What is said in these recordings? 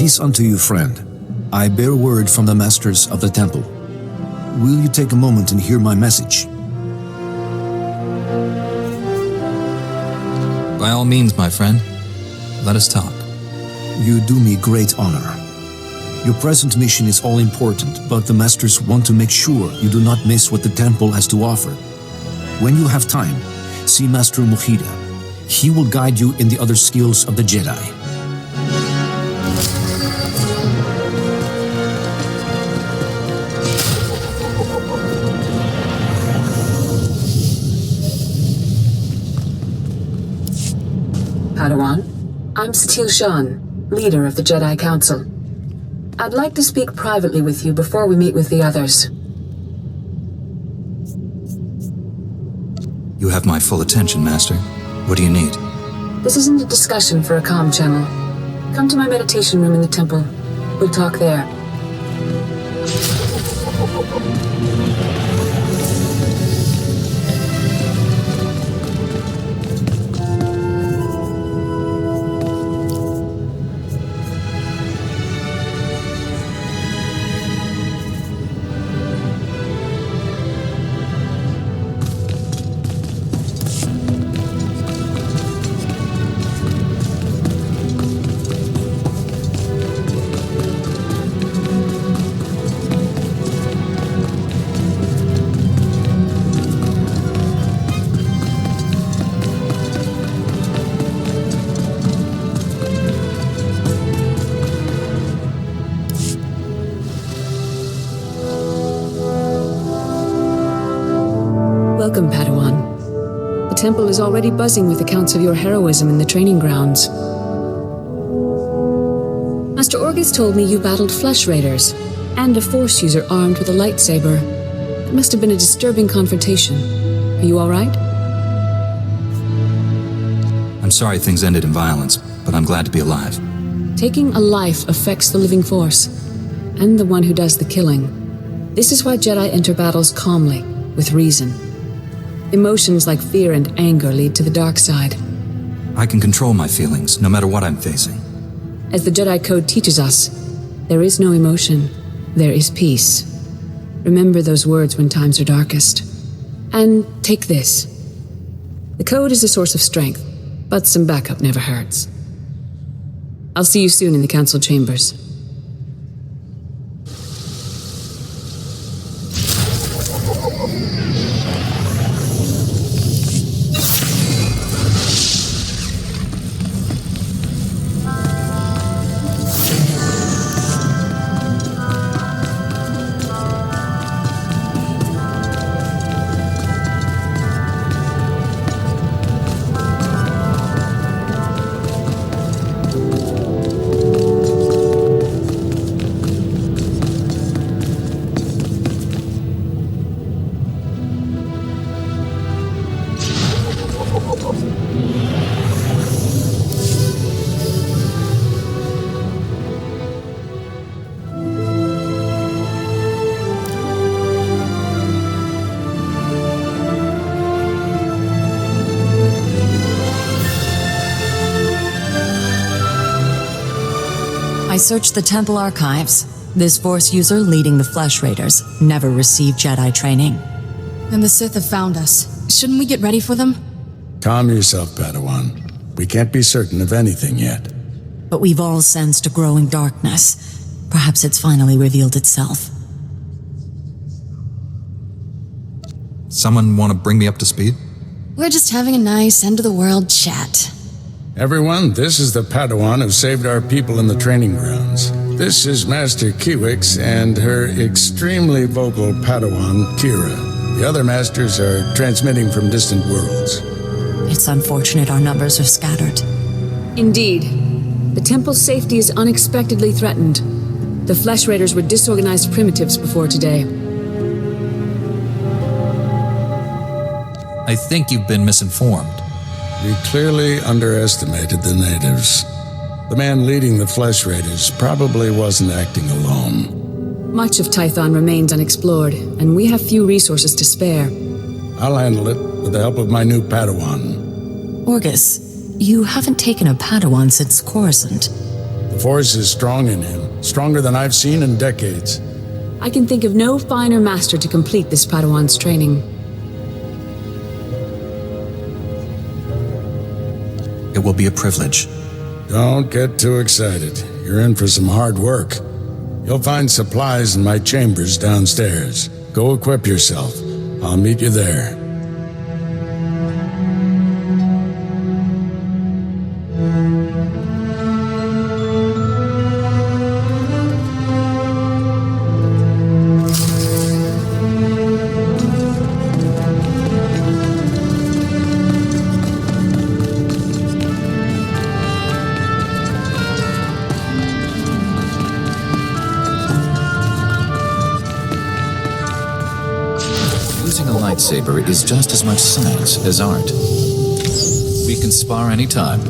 Peace unto you, friend. I bear word from the masters of the temple. Will you take a moment and hear my message? By all means, my friend. Let us talk. You do me great honor. Your present mission is all important, but the masters want to make sure you do not miss what the temple has to offer. When you have time, see Master Mujida. He will guide you in the other skills of the Jedi. Padawan, I'm SWTOR, leader of the Jedi Council. I'd like to speak privately with you before we meet with the others. You have my full attention, Master. What do you need? This isn't a discussion for a comm channel. Come to my meditation room in the temple. We'll talk there. Welcome, Padawan. The temple is already buzzing with accounts of your heroism in the training grounds. Master Orgus told me you battled flesh raiders and a Force user armed with a lightsaber. It must have been a disturbing confrontation. Are you all right? I'm sorry things ended in violence, but I'm glad to be alive. Taking a life affects the living Force, and the one who does the killing. This is why Jedi enter battles calmly, with reason. Emotions like fear and anger lead to the dark side. I can control my feelings, no matter what I'm facing. As the Jedi Code teaches us, there is no emotion, there is peace. Remember those words when times are darkest. And take this. The Code is a source of strength, but some backup never hurts. I'll see you soon in the Council chambers. I searched the temple archives. This Force user leading the Flesh Raiders never received Jedi training. And the Sith have found us. Shouldn't we get ready for them? Calm yourself, Padawan. We can't be certain of anything yet. But we've all sensed a growing darkness. Perhaps it's finally revealed itself. Someone want to bring me up to speed? We're just having a nice end-of-the-world chat. Everyone, this is the Padawan who saved our people in the training grounds. This is Master Kiwix and her extremely vocal Padawan, Kira. The other masters are transmitting from distant worlds. It's unfortunate our numbers are scattered. Indeed. The temple's safety is unexpectedly threatened. The Flesh Raiders were disorganized primitives before today. I think you've been misinformed. We clearly underestimated the natives. The man leading the Flesh Raiders probably wasn't acting alone. Much of Tython remains unexplored, and we have few resources to spare. I'll handle it with the help of my new Padawan. Orgus, you haven't taken a Padawan since Coruscant. The Force is strong in him, stronger than I've seen in decades. I can think of no finer master to complete this Padawan's training. It will be a privilege. Don't get too excited. You're in for some hard work. You'll find supplies in my chambers downstairs. Go equip yourself. I'll meet you there. Using a lightsaber is just as much science as art. We can spar anytime.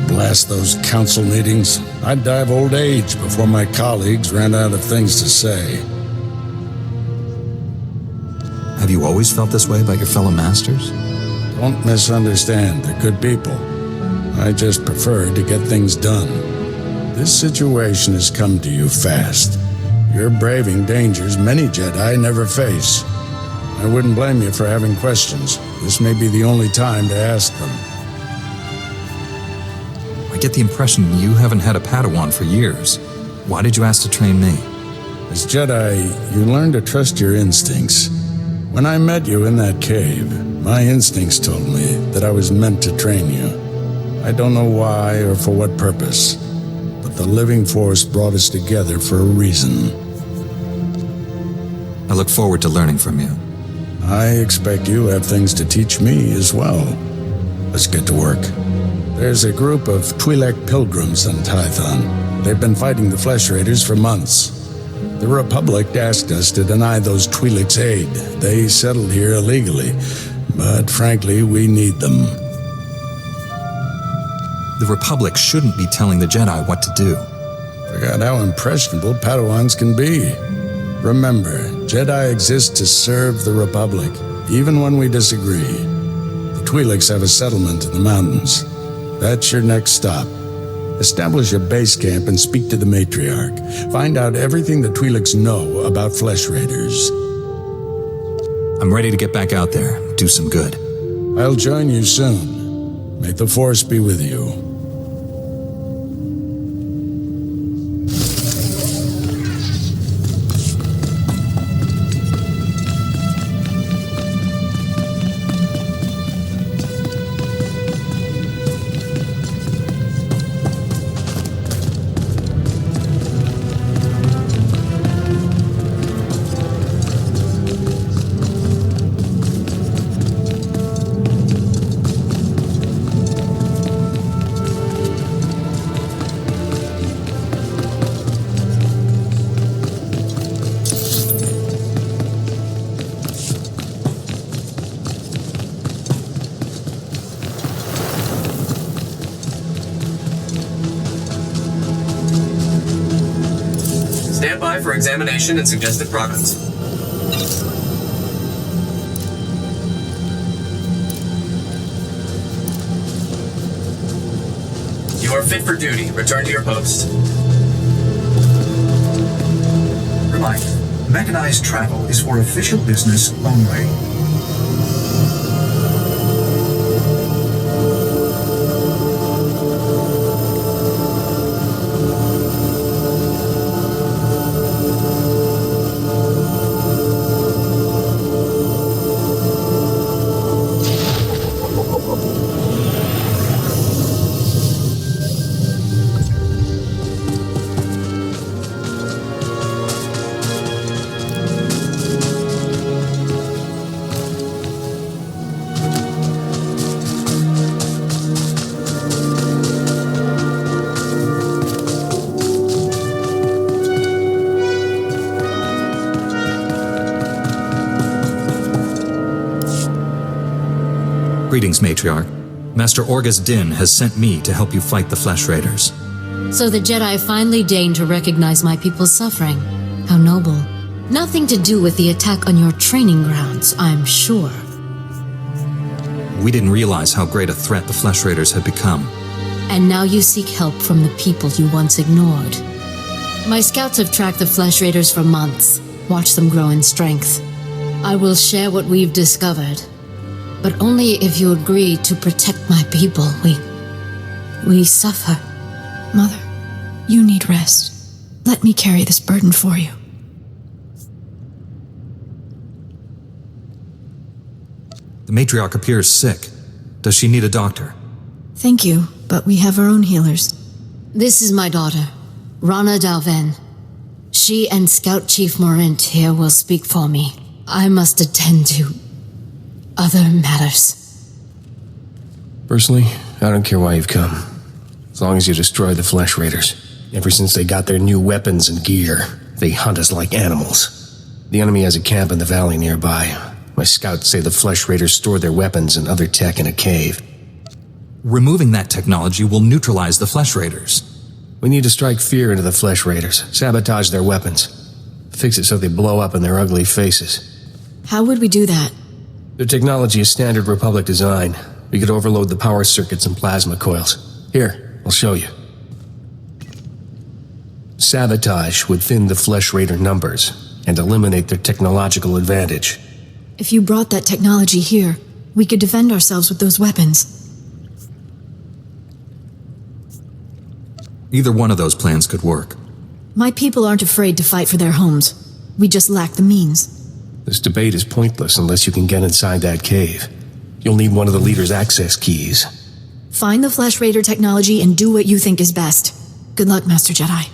Blast those council meetings. I'd die of old age before my colleagues ran out of things to say. Have you always felt this way about your fellow masters? Don't misunderstand, they're good people. I just prefer to get things done. This situation has come to you fast. You're braving dangers many Jedi never face. I wouldn't blame you for having questions. This may be the only time to ask them. I get the impression you haven't had a Padawan for years. Why did you ask to train me? As Jedi, you learn to trust your instincts. When I met you in that cave, my instincts told me that I was meant to train you. I don't know why or for what purpose, but the living force brought us together for a reason. I look forward to learning from you. I expect you have things to teach me as well. Let's get to work. There's a group of Twi'lek pilgrims on Tython. They've been fighting the Flesh Raiders for months. The Republic asked us to deny those Twi'leks aid. They settled here illegally, but frankly, we need them. The Republic shouldn't be telling the Jedi what to do. Forgot how impressionable Padawans can be. Remember, Jedi exist to serve the Republic, even when we disagree. The Twi'leks have a settlement in the mountains. That's your next stop. Establish a base camp and speak to the matriarch. Find out everything the Twi'leks know about Flesh Raiders. I'm ready to get back out there, do some good. I'll join you soon. May the Force be with you. Jedi for examination and suggested progress. You are fit for duty. Return to your post. Reminder, mechanized travel is for official business only. Greetings, Matriarch. Master Orgus Din has sent me to help you fight the Flesh Raiders. So the Jedi finally deigned to recognize my people's suffering. How noble. Nothing to do with the attack on your training grounds, I'm sure. We didn't realize how great a threat the Flesh Raiders had become. And now you seek help from the people you once ignored. My scouts have tracked the Flesh Raiders for months, watched them grow in strength. I will share what we've discovered. But only if you agree to protect my people. We suffer. Mother, you need rest. Let me carry this burden for you. The Matriarch appears sick. Does she need a doctor? Thank you, but we have our own healers. This is my daughter, Rana Dalven. She and Scout Chief Morint here will speak for me. I must attend to other matters. Personally, I don't care why you've come. As long as you destroy the Flesh Raiders. Ever since they got their new weapons and gear, they hunt us like animals. The enemy has a camp in the valley nearby. My scouts say the Flesh Raiders store their weapons and other tech in a cave. Removing that technology will neutralize the Flesh Raiders. We need to strike fear into the Flesh Raiders, sabotage their weapons, fix it so they blow up in their ugly faces. How would we do that? Their technology is standard Republic design. We could overload the power circuits and plasma coils. Here, I'll show you. Sabotage would thin the Flesh Raider numbers and eliminate their technological advantage. If you brought that technology here, we could defend ourselves with those weapons. Either one of those plans could work. My people aren't afraid to fight for their homes. We just lack the means. This debate is pointless unless you can get inside that cave. You'll need one of the leader's access keys. Find the Flesh Raider technology and do what you think is best. Good luck, Master Jedi.